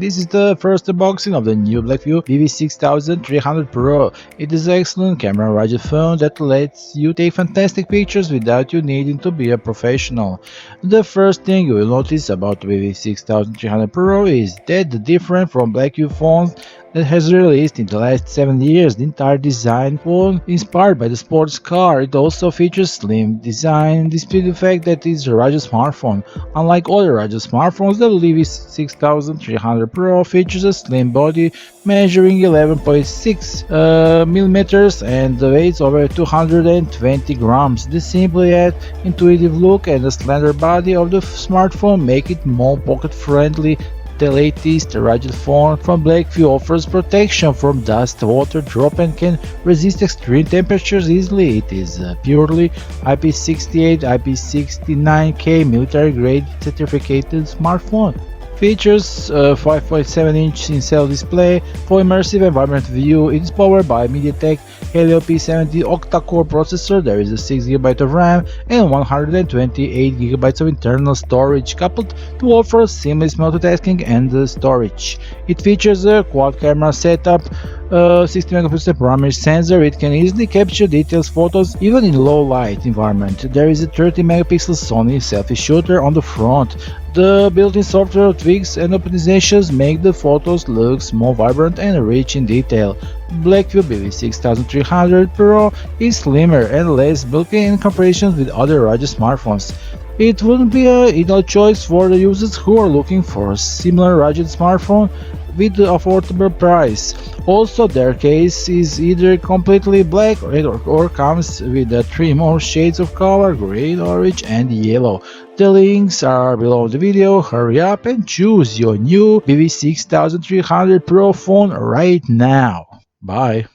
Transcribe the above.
This is the first unboxing of the new Blackview BV6300 Pro. It is an excellent camera-rated phone that lets you take fantastic pictures without you needing to be a professional. The first thing you will notice about the BV6300 Pro is that different from Blackview phones that has released in the last 7 years, the entire design was inspired by the sports car. It also features slim design, despite the fact that it's a rugged smartphone. Unlike other rugged smartphones, the BV6300 Pro features a slim body measuring 11.6 millimeters and weighs over 220 grams. The simple yet intuitive look and the slender body of the smartphone make it more pocket-friendly. The latest rugged phone from Blackview offers protection from dust, water, drop and can resist extreme temperatures easily. It is a purely IP68, IP69K military-grade certificated smartphone. Features 5.7-inch in-cell display for immersive environment view. It is powered by MediaTek Helio P70 octa-core processor. There is a 6GB of RAM and 128GB of internal storage, coupled to offer seamless multitasking and storage. It features a quad camera setup, 60MP primary sensor. It can easily capture detailed photos even in low light environment. There is a 30MP Sony selfie shooter on the front. The built-in software tweaks and optimizations make the photos look more vibrant and rich in detail. Blackview BV6300 Pro is slimmer and less bulky in comparison with other rugged smartphones. It wouldn't be an ideal choice for the users who are looking for a similar rugged smartphone with an affordable price. Also, their case is either completely black or comes with 3 more shades of color: green, orange and yellow. The links are below the video. Hurry up and choose your new BV6300 Pro phone right now. Bye.